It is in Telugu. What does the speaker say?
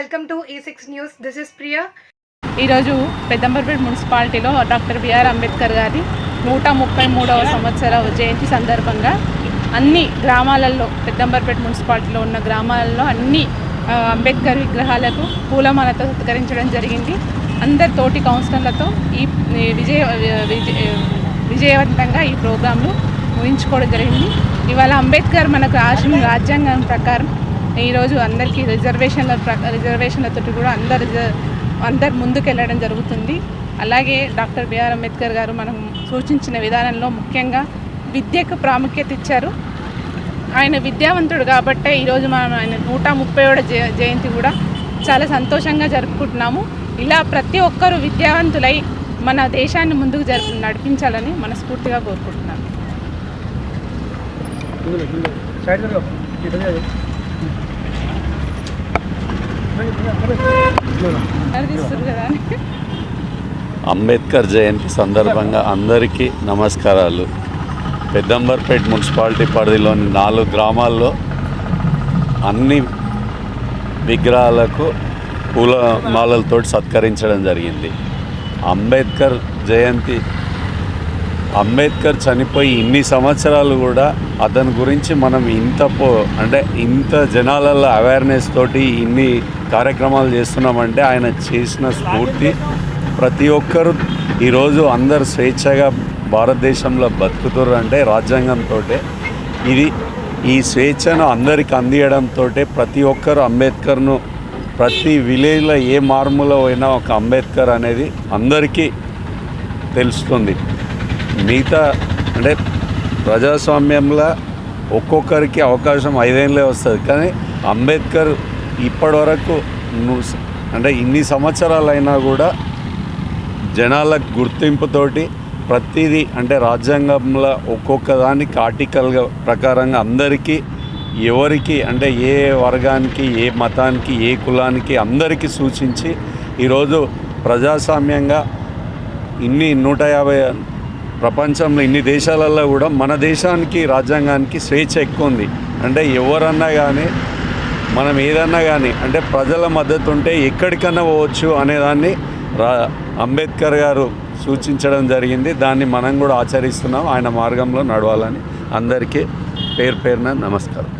Welcome to E6 news. This is Priya. ఈరోజు పెద్దంబర్పేట మున్సిపాలిటీలో డాక్టర్ బిఆర్ అంబేద్కర్ గారి 133వ సంవత్సర జయంతి సందర్భంగా అన్ని గ్రామాలలో, పెద్దంబర్పేట మున్సిపాలిటీలో ఉన్న గ్రామాలలో అన్ని అంబేద్కర్ విగ్రహాలకు పూలమాలతో సత్కరించడం జరిగింది. అందరి తోటి కౌన్సిలర్లతో ఈ విజయవంతంగా ఈ ప్రోగ్రాంలు ముగించుకోవడం జరిగింది. ఇవాళ అంబేద్కర్ మనకు రాజ్యాంగం ప్రకారం ఈరోజు అందరికీ రిజర్వేషన్లతో కూడా అందరు ముందుకెళ్ళడం జరుగుతుంది. అలాగే డాక్టర్ బిఆర్ అంబేద్కర్ గారు మనం సూచించిన విధానంలో ముఖ్యంగా విద్యకు ప్రాముఖ్యత ఇచ్చారు. ఆయన విద్యావంతుడు కాబట్టే ఈరోజు మనం ఆయన 130వ జయంతి కూడా చాలా సంతోషంగా జరుపుకుంటున్నాము. ఇలా ప్రతి ఒక్కరూ విద్యావంతులై మన దేశాన్ని ముందుకు నడిపించాలని మనస్ఫూర్తిగా కోరుకుంటున్నాను. అంబేద్కర్ జయంతి సందర్భంగా అందరికీ నమస్కారాలు. పెద్దంబర్పేట మున్సిపాలిటీ పరిధిలోని 4 గ్రామాల్లో అన్ని విగ్రహాలకు పూలమాలలతో సత్కరించడం జరిగింది. అంబేద్కర్ జయంతి, అంబేద్కర్ చనిపోయి ఇన్ని సంవత్సరాలు కూడా అతని గురించి మనం ఇంత జనాలలో అవేర్నెస్ తోటి ఇన్ని కార్యక్రమాలు చేస్తున్నామంటే ఆయన చేసిన స్ఫూర్తి. ప్రతి ఒక్కరు ఈరోజు అందరు స్వేచ్ఛగా భారతదేశంలో బతుకుతుర్రు అంటే రాజ్యాంగంతో. ఈ స్వేచ్ఛను అందరికి అందియడంతో ప్రతి ఒక్కరు అంబేద్కర్ను ప్రతి విలేజ్లో ఏ మార్ములో అయినా ఒక అంబేద్కర్ అనేది అందరికీ తెలుస్తుంది. మిగతా ప్రజాస్వామ్యంలో ఒక్కొక్కరికి అవకాశం 5 ఏళ్ళే వస్తుంది, కానీ అంబేద్కర్ ఇప్పటివరకు ఇన్ని సంవత్సరాలైనా కూడా జనాలకు గుర్తింపుతోటి ప్రతిదీ రాజ్యాంగంలో ఒక్కొక్క దానికి ఆర్టికల్గా ప్రకారంగా అందరికీ ఎవరికి ఏ వర్గానికి, ఏ మతానికి, ఏ కులానికి అందరికీ సూచించి ఈరోజు ప్రజాస్వామ్యంగా 150 ప్రపంచంలో ఇన్ని దేశాలలో కూడా మన దేశానికి రాజ్యాంగానికి స్వేచ్ఛ ఎక్కువ ఉంది. ఎవరన్నా కానీ మనం ఏదన్నా కానీ ప్రజల మద్దతు ఉంటే ఎక్కడికన్నా పోవచ్చు అనేదాన్ని అంబేద్కర్ గారు సూచించడం జరిగింది. దాన్ని మనం కూడా ఆచరిస్తున్నాం. ఆయన మార్గంలో నడవాలని అందరికీ పేరున నమస్కారం.